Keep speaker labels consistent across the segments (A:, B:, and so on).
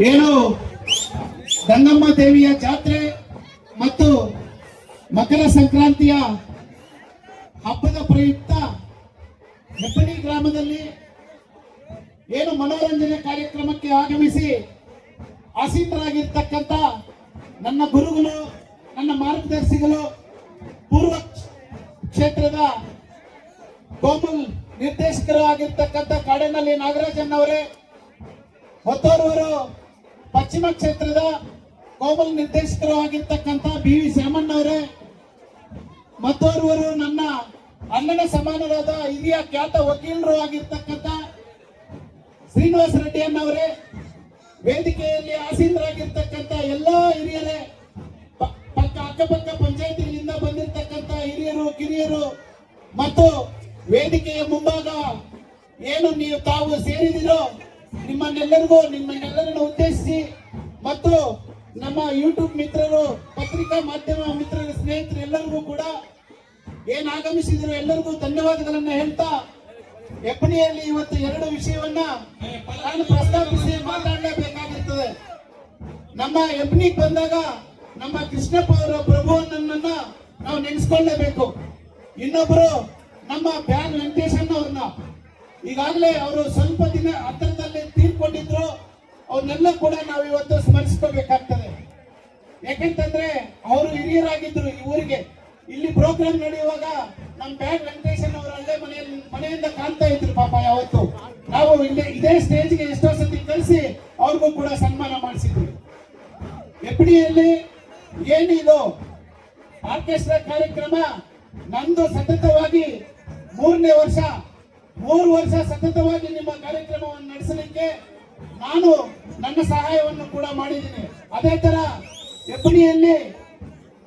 A: ಏನು ಗಂಗಮ್ಮ ದೇವಿಯ ಜಾತ್ರೆ ಮತ್ತು ಮಕರ ಸಂಕ್ರಾಂತಿಯ ಹಬ್ಬದ ಪ್ರಯುಕ್ತ ಹೆಬ್ಬಣಿ ಗ್ರಾಮದಲ್ಲಿ ಏನು ಮನೋರಂಜನೆ ಕಾರ್ಯಕ್ರಮಕ್ಕೆ ಆಗಮಿಸಿ ಆಸೀನರಾಗಿರ್ತಕ್ಕಂಥ ನನ್ನ ಗುರುಗಳು, ನನ್ನ ಮಾರ್ಗದರ್ಶಿಗಳು, ಪೂರ್ವ ಕ್ಷೇತ್ರದ ಗೋಮಲ್ ನಿರ್ದೇಶಕರು ಆಗಿರ್ತಕ್ಕಂಥ ಕಾಡೇನಹಳ್ಳಿ ನಾಗರಾಜಣ್ಣವರೇ, ಹೊತ್ತೂರೂರು ಪಶ್ಚಿಮ ಕ್ಷೇತ್ರದ ಗೋಮಲ್ ನಿರ್ದೇಶಕರು ಆಗಿರ್ತಕ್ಕಂಥ BV ಶ್ಯಾಮಣ್ಣವರೇ, ಮತ್ತೋರ್ವರು ನನ್ನ ಅಣ್ಣನ ಸಮಾನರಾದ ಹಿರಿಯ ಖ್ಯಾತ ವಕೀಲರು ಆಗಿರ್ತಕ್ಕಂಥ ಶ್ರೀನಿವಾಸ ರೆಡ್ಡಿ ಅಣ್ಣವರೇ, ವೇದಿಕೆಯಲ್ಲಿ ಆಸೀನರಾಗಿರ್ತಕ್ಕಂಥ ಎಲ್ಲಾ ಹಿರಿಯರೇ, ಅಕ್ಕಪಕ್ಕ ಪಂಚಾಯತಿಗಳಿಂದ ಬಂದಿರತಕ್ಕಂಥ ಹಿರಿಯರು, ಕಿರಿಯರು ಮತ್ತು ವೇದಿಕೆಯ ಮುಂಭಾಗ ಏನು ನೀವು ತಾವು ಸೇರಿದಿರೋ ನಿಮ್ಮನ್ನೆಲ್ಲರನ್ನು ಉದ್ದೇಶಿಸಿ ಮತ್ತು ನಮ್ಮ ಯೂಟ್ಯೂಬ್ ಮಿತ್ರರು, ಪತ್ರಿಕಾ ಮಾಧ್ಯಮ ಮಿತ್ರರು, ಸ್ನೇಹಿತರು ಎಲ್ಲರಿಗೂ ಕೂಡ ಏನ್ ಆಗಮಿಸಿದ್ರು ಎಲ್ಲರಿಗೂ ಧನ್ಯವಾದಗಳನ್ನ ಹೇಳ್ತಾ, ಹೆಬ್ಬಣಿಯಲ್ಲಿ ಇವತ್ತು ಎರಡು ವಿಷಯವನ್ನ ನಾನು ಪ್ರಸ್ತಾಪಿಸಿ ಮಾತಾಡಲೇಬೇಕಾಗಿರ್ತದೆ. ನಮ್ಮ ಹೆಬ್ಬಣಿಗೆ ಬಂದಾಗ ನಮ್ಮ ಕೃಷ್ಣಪ್ಪ ಅವರ ಪ್ರಭುವನ್ನ ನಾವು ನೆನೆಸ್ಕೊಳ್ಳೇಬೇಕು. ಇನ್ನೊಬ್ಬರು ನಮ್ಮ ಬ್ಯಾನ್ ವೆಂಕಟೇಶನ್ ಅವ್ರನ್ನ, ಈಗಾಗಲೇ ಅವರು ಸ್ವಲ್ಪ ದಿನ ಹತ್ತಿರದಲ್ಲಿ ತೀರ್ಕೊಂಡಿದ್ರು, ಅವ್ರನ್ನೆಲ್ಲ ಕೂಡ ನಾವು ಇವತ್ತು ಸ್ಮರಿಸ್ಕೋಬೇಕಾಗ್ತದೆ. ಯಾಕೆಂತಂದ್ರೆ ಅವರು ಹಿರಿಯರಾಗಿದ್ರು ಈ ಊರಿಗೆ. ಇಲ್ಲಿ ಪ್ರೋಗ್ರಾಮ್ ನಡೆಯುವಾಗ ನಮ್ಮ ಬ್ಯಾನ್ ವೆಂಕಟೇಶನ್ ಅವರು ಅಲ್ಲೇ ಮನೆಯಿಂದ ಕಾಣ್ತಾ ಇದ್ರು ಪಾಪ. ಯಾವತ್ತು ನಾವು ಇದೇ ಸ್ಟೇಜ್ಗೆ ಎಷ್ಟೋ ಸತಿ ಕಳಿಸಿ ಅವ್ರಿಗೂ ಕೂಡ ಸನ್ಮಾನ ಮಾಡಿಸಿದ್ವಿ. ಹೆಬ್ಬಣಿಯಲ್ಲಿ ಏನಿದು ಆರ್ಕೆಸ್ಟ್ರಾ ಕಾರ್ಯಕ್ರಮ ನಂದು ಸತತವಾಗಿ 3 ವರ್ಷ ಸತತವಾಗಿ ನಿಮ್ಮ ಕಾರ್ಯಕ್ರಮವನ್ನು ನಡೆಸಲಿಕ್ಕೆ ನಾನು ನನ್ನ ಸಹಾಯವನ್ನು ಕೂಡ ಮಾಡಿದ್ದೀನಿ. ಅದೇ ತರ ಹೆಬ್ಬಣಿಯಲ್ಲಿ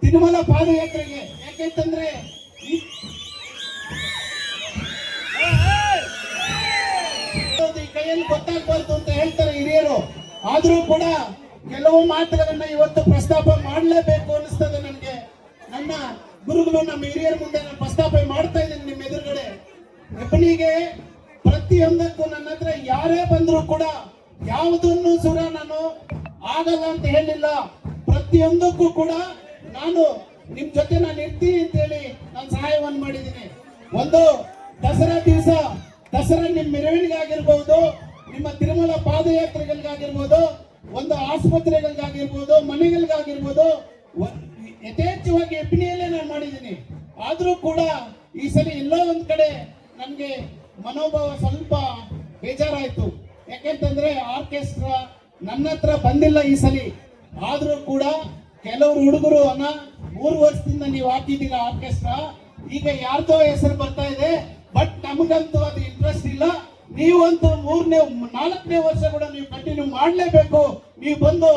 A: ತಿರುಮಲ ಪಾದಯಾತ್ರೆಗೆ, ಯಾಕೆಂತಂದ್ರೆ ಈ ಕೈಯಲ್ಲಿ ಗೊತ್ತಾಗಬಾರ್ದು ಅಂತ ಹೇಳ್ತಾರೆ ಹಿರಿಯರು. ಆದ್ರೂ ಕೂಡ ಕೆಲವು ಮಾತುಗಳನ್ನ ಇವತ್ತು ಪ್ರಸ್ತಾಪ ಮಾಡಲೇಬೇಕು ಅನಿಸ್ತದೆ ನನಗೆ. ನನ್ನ ಗುರುಗಳು, ನಮ್ಮ ಹಿರಿಯರ ಮುಂದೆ ನಾನು ಪ್ರಸ್ತಾಪ ಮಾಡ್ತಾ ಇದ್ದೀನಿ ನಿಮ್ಮ ಎದುರುಗಡೆ. ಹೆಬ್ಬಣಿಗೆ ಪ್ರತಿಯೊಂದಕ್ಕೂ ನನ್ನ ಹತ್ರ ಯಾರೇ ಬಂದ್ರು ಕೂಡ ಯಾವುದನ್ನು ಸುರ ನಾನು ಆಗಲ್ಲ ಅಂತ ಹೇಳಿಲ್ಲ. ಪ್ರತಿಯೊಂದಕ್ಕೂ ಕೂಡ ನಾನು ನಿಮ್ ಜೊತೆ ನಾನು ಇರ್ತೀನಿ ಅಂತ ಹೇಳಿ ನಾನು ಸಹಾಯವನ್ನು ಮಾಡಿದ್ದೀನಿ. ಒಂದು ದಸರಾ ದಿವಸ, ದಸರಾ ನಿಮ್ಮ ಮೆರವಣಿಗೆ ಆಗಿರ್ಬಹುದು, ನಿಮ್ಮ ತಿರುಮಲ ಪಾದಯಾತ್ರೆಗಳಿಗಾಗಿರ್ಬೋದು, ಒಂದು ಆಸ್ಪತ್ರೆಗಳಿಗಾಗಿರ್ಬೋದು, ಮನೆಗಳಿಗಾಗಿರ್ಬೋದು, ಯಥೇಚ್ಛವಾಗಿ ಹೆಬ್ಬಣಿಯಲ್ಲೇ ನಾನು ಮಾಡಿದ್ದೀನಿ. ಆದ್ರೂ ಕೂಡ ಈ ಸಲ ಎಲ್ಲೋ ಒಂದ್ ಕಡೆ ನನ್ಗೆ ಮನೋಭಾವ ಸ್ವಲ್ಪ ಬೇಜಾರಾಯ್ತು. ಯಾಕೆಂತಂದ್ರೆ ಆರ್ಕೆಸ್ಟ್ರಾ ನನ್ನ ಹತ್ರ ಬಂದಿಲ್ಲ ಈ ಸಲ. ಆದ್ರೂ ಕೂಡ ಕೆಲವರು ಹುಡುಗರು 3 ವರ್ಷದಿಂದ ನೀವು ಹಾಕಿದ್ದೀರಾ ಆರ್ಕೆಸ್ಟ್ರಾ, ಈಗ ಯಾರ್ದೋ ಹೆಸರು ಬರ್ತಾ ಇದೆ, ಬಟ್ ನಮಗಂತೂ ಅದು ಇಂಟ್ರೆಸ್ಟ್ ಇಲ್ಲ. ನೀವಂತೂ 4ನೇ ವರ್ಷ ಕೂಡ ನೀವು ಕಂಟಿನ್ಯೂ ಮಾಡಲೇಬೇಕು. ನೀವು ಬಂದು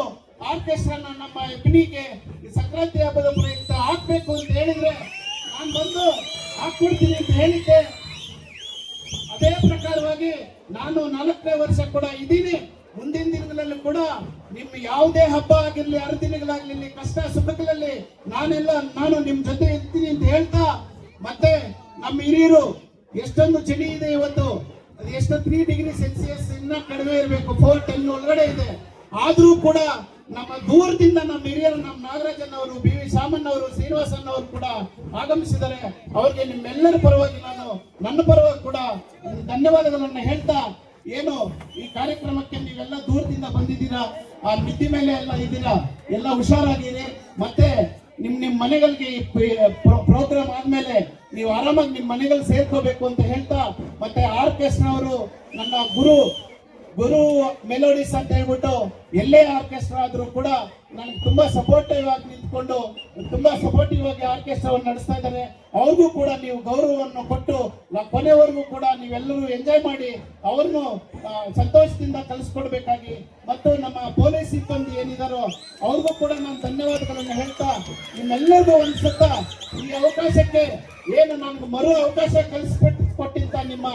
A: ಆರ್ಕೆಸ್ಟ್ರಾನ ನಮ್ಮ ಹೆಬ್ಬಣಿಗೆ ಸಂಕ್ರಾಂತಿ ಹಬ್ಬದ ಪ್ರಯುಕ್ತ ಹಾಕ್ಬೇಕು ಅಂತ ಹೇಳಿದ್ರೆ ನಾನು ಬಂದು ಹಾಕ್ಬಿಡ್ತೀನಿ ಅಂತ ಹೇಳಿದ್ದೆ. ಅದೇ ಪ್ರಕಾರವಾಗಿ ನಾನು 4ನೇ ವರ್ಷ ಕೂಡ ಇದ್ದೀನಿ. ಮುಂದಿನ ದಿನಗಳಲ್ಲಿ ಕೂಡ ನಿಮ್ಮ ಯಾವುದೇ ಹಬ್ಬ ಆಗಿರ್ಲಿ, ಹರಿದಿನಗಳಾಗ್ಲಿ, ಕಷ್ಟ ಸುಖಗಳಲ್ಲಿ ನಾನು ನಿಮ್ ಜೊತೆ ಇರ್ತೀನಿ ಅಂತ ಹೇಳ್ತಾ, ಮತ್ತೆ ನಮ್ಮ ಹಿರಿಯರು ಎಷ್ಟೊಂದು ಚಳಿ ಇದೆ ಇವತ್ತು, ಅದು ಎಷ್ಟು 3 ಡಿಗ್ರಿ ಸೆಲ್ಸಿಯಸ್ ಇನ್ನ ಕಡಿಮೆ ಇರಬೇಕು, 410 ಒಳಗಡೆ ಇದೆ. ಆದ್ರೂ ಕೂಡ ನಮ್ಮ ದೂರದಿಂದ ನಮ್ಮ ಹಿರಿಯರು, ನಮ್ಮ ನಾಗರಾಜನವರು, BV ಶ್ಯಾಮಣ್ಣವರು, ಶ್ರೀನಿವಾಸಣ್ಣವರು ಕೂಡ ಆಗಮಿಸಿದ್ದಾರೆ. ಅವರಿಗೆ ನಿಮ್ಮೆಲ್ಲರ ಪರವಾಗಿ ನಾನು, ನನ್ನ ಪರವಾಗಿ ಕೂಡ ಧನ್ಯವಾದಗಳನ್ನು ಹೇಳ್ತಾ, ಏನು ಈ ಕಾರ್ಯಕ್ರಮಕ್ಕೆ ನೀವೆಲ್ಲ ದೂರದಿಂದ ಬಂದಿದ್ದೀರಾ, ಆ ಮಿತಿ ಮೇಲೆ ಎಲ್ಲ ಇದ್ದೀರಾ, ಎಲ್ಲ ಹುಷಾರಾಗಿರಿ. ಮತ್ತೆ ನಿಮ್ ಮನೆಗಳಿಗೆ ಪ್ರೋಗ್ರಾಮ್ ಆದ್ಮೇಲೆ ನೀವು ಆರಾಮಾಗಿ ನಿಮ್ ಮನೆಗಳು ಸೇರ್ಕೋಬೇಕು ಅಂತ ಹೇಳ್ತಾ, ಮತ್ತೆ ಆರ್ಕೆಸ್ಟ್ರಾ ಅವರು ನನ್ನ ಗುರು ಮೆಲೋಡಿಸ್ ಅಂತ ಹೇಳ್ಬಿಟ್ಟು ಎಲ್ಲೇ ಆರ್ಕೆಸ್ಟ್ರಾ ಆದ್ರೂ ಕೂಡ ನನಗೆ ತುಂಬಾ ಸಪೋರ್ಟಿವ್ ಆಗಿ ನಿಂತ್ಕೊಂಡು ತುಂಬಾ ಸಪೋರ್ಟಿವ್ ಆಗಿ ಆರ್ಕೆಸ್ಟ್ರಾವನ್ನು ನಡೆಸ್ತಾ ಇದ್ದಾರೆ. ಅವ್ರಿಗೂ ಕೂಡ ನೀವು ಗೌರವವನ್ನು ಕೊಟ್ಟು ಕೊನೆವರೆಗೂ ಕೂಡ ನೀವೆಲ್ಲರೂ ಎಂಜಾಯ್ ಮಾಡಿ ಅವ್ರನ್ನು ಸಂತೋಷದಿಂದ ಕಲಿಸ್ಕೊಡ್ಬೇಕಾಗಿ, ಮತ್ತು ನಮ್ಮ ಪೊಲೀಸ್ ಸಿಬ್ಬಂದಿ ಏನಿದಾರೋ ಅವ್ರಿಗೂ ಕೂಡ ನಾನು ಧನ್ಯವಾದಗಳನ್ನು ಹೇಳ್ತಾ, ನಿಮ್ಮೆಲ್ಲರಿಗೂ ಅನ್ಸುತ್ತಾ ಈ ಅವಕಾಶಕ್ಕೆ ಏನು ನಮ್ಗೆ ಮರು ಅವಕಾಶ ಕಲಿಸ್ಕೊಟ್ಟಿಂತ ನಿಮ್ಮ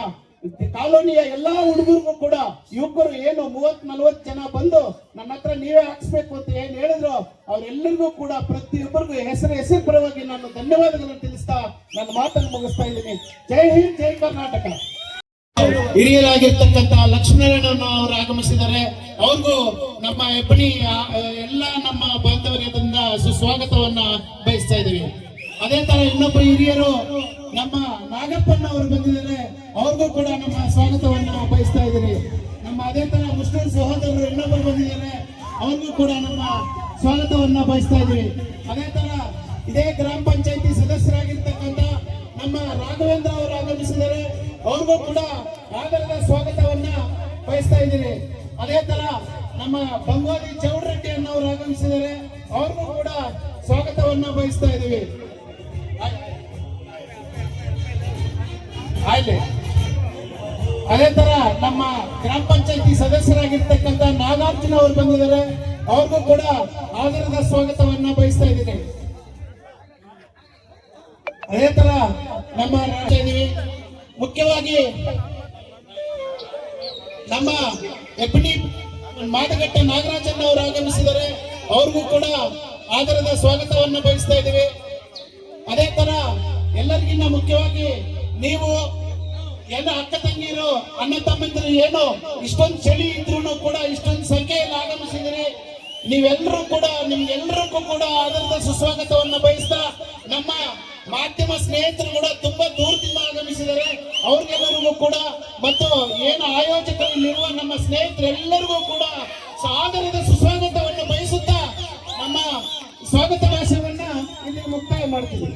A: ಕಾಲೋನಿಯ ಎಲ್ಲಾ ಹುಡುಗರಿಗೂ ಕೂಡ, ಯುವಕರು ಏನು 30-40 ಜನ ಬಂದು ನನ್ನ ಹತ್ರ ನೀವೇ ಹಾಕ್ಸ್ಬೇಕು ಅಂತ ಏನ್ ಹೇಳಿದ್ರು ಅವರೆಲ್ಲರಿಗೂ ಕೂಡ ಪ್ರತಿಯೊಬ್ಬರಿಗೂ ಹೆಸರು ಪರವಾಗಿ ನಾನು ಧನ್ಯವಾದಗಳನ್ನು ತಿಳಿಸ್ತಾ ನನ್ನ ಮಾತನ್ನು ಮುಗಿಸ್ತಾ ಇದ್ದೀನಿ. ಜೈ ಹಿಂದ್, ಜೈ ಕರ್ನಾಟಕ. ಹಿರಿಯರಾಗಿರ್ತಕ್ಕಂಥ ಲಕ್ಷ್ಮೀನಾರಾಯಣ ಅವರು ಆಗಮಿಸಿದ್ದಾರೆ. ಅವ್ರಿಗೂ ನಮ್ಮ ಹೆಬ್ಬಣಿ ಎಲ್ಲ ನಮ್ಮ ಬಾಂಧವ್ಯದಿಂದ ಸುಸ್ವಾಗತವನ್ನ ಬಯಸ್ತಾ ಇದ್ದೀವಿ. ಅದೇ ತರ ಇನ್ನೊಬ್ಬ ಹಿರಿಯರು ನಮ್ಮ ನಾಗಪ್ಪಣ್ಣ ಅವರು ಬಂದಿದ್ದಾರೆ. ಅವ್ರಿಗೂ ಕೂಡ ನಮ್ಮ ಸ್ವಾಗತವನ್ನು ಬಯಸ್ತಾ ಇದ್ದೀರಿ. ನಮ್ಮ ಅದೇ ತರ ಮುಸ್ಲಿಂ ಸಹೋದರರು ಇನ್ನೊಬ್ಬರು ಬಂದಿದ್ದಾರೆ. ಅವ್ರಿಗೂ ಕೂಡ ನಮ್ಮ ಸ್ವಾಗತವನ್ನ ಬಯಸ್ತಾ ಇದ್ದೀವಿ. ಅದೇ ತರ ಇದೇ ಗ್ರಾಮ ಪಂಚಾಯತಿ ಸದಸ್ಯರಾಗಿರ್ತಕ್ಕಂಥ ನಮ್ಮ ರಾಘವೇಂದ್ರ ಅವರು ಆಗಮಿಸಿದ್ದಾರೆ. ಅವ್ರಿಗೂ ಕೂಡ ಆದರದ ಸ್ವಾಗತವನ್ನ ಬಯಸ್ತಾ ಇದ್ದೀರಿ. ಅದೇ ತರ ನಮ್ಮ ಬಂಗೋದಿ ಚೌಡ್ರೆಡ್ಡಿ ಅನ್ನೋರು ಆಗಮಿಸಿದ್ದಾರೆ. ಅವ್ರಿಗೂ ಕೂಡ ಸ್ವಾಗತವನ್ನ ಬಯಸ್ತಾ ಇದ್ದೀವಿ. ಆಯ್ತು. ಅದೇ ತರ ನಮ್ಮ ಗ್ರಾಮ ಪಂಚಾಯತಿ ಸದಸ್ಯರಾಗಿರ್ತಕ್ಕಂಥ ನಾಗಾರ್ಜುನ ಅವರು ಬಂದಿದ್ದಾರೆ. ಅವ್ರಿಗೂ ಕೂಡ ಆದರದ ಸ್ವಾಗತವನ್ನ ಬಯಸ್ತಾ ಇದ್ದೀನಿ. ಅದೇ ತರ ನಮ್ಮ ಮುಖ್ಯವಾಗಿ ನಮ್ಮ ಹೆಬ್ಬಣಿ ಮಾದಗಟ್ಟ ನಾಗರಾಜನ್ ಅವರು ಆಗಮಿಸಿದ್ದಾರೆ. ಅವ್ರಿಗೂ ಕೂಡ ಆದರದ ಸ್ವಾಗತವನ್ನು ಬಯಸ್ತಾ ಇದ್ದೀವಿ. ಅದೇ ತರ ಎಲ್ಲರಿಗಿನ್ನ ಮುಖ್ಯವಾಗಿ ನೀವು ಎಲ್ಲ ಅಕ್ಕ ತಂಗಿರು ಅಣ್ಣ ತಮ್ಮಂದಿರು ಏನು ಇಷ್ಟೊಂದು ಚಳಿ ಇದ್ರು ಕೂಡ ಇಷ್ಟೊಂದು ಸಂಖ್ಯೆಯಲ್ಲಿ ಆಗಮಿಸಿದಿರಿ. ನೀವೆಲ್ಲರೂ ಕೂಡ ನಿಮ್ಗೆಲ್ಲರಿಗೂ ಕೂಡ ಆದರದ ಸುಸ್ವಾಗತವನ್ನು ಬಯಸ್ತಾ, ನಮ್ಮ ಮಾಧ್ಯಮ ಸ್ನೇಹಿತರು ಕೂಡ ತುಂಬಾ ದೂರದಿಂದ ಆಗಮಿಸಿದ್ದಾರೆ. ಅವ್ರಿಗೆಲ್ಲರಿಗೂ ಕೂಡ ಮತ್ತು ಏನು ಆಯೋಜಕರು ಇಲ್ಲಿರುವ ನಮ್ಮ ಸ್ನೇಹಿತರೆಲ್ಲರಿಗೂ ಕೂಡ ಆದರದ ಸುಸ್ವಾಗತವನ್ನು ಬಯಸುತ್ತಾ ನಮ್ಮ ಸ್ವಾಗತ ಭಾಷಣವನ್ನ ಇಲ್ಲಿ ಮುಕ್ತಾಯ ಮಾಡ್ತೀವಿ.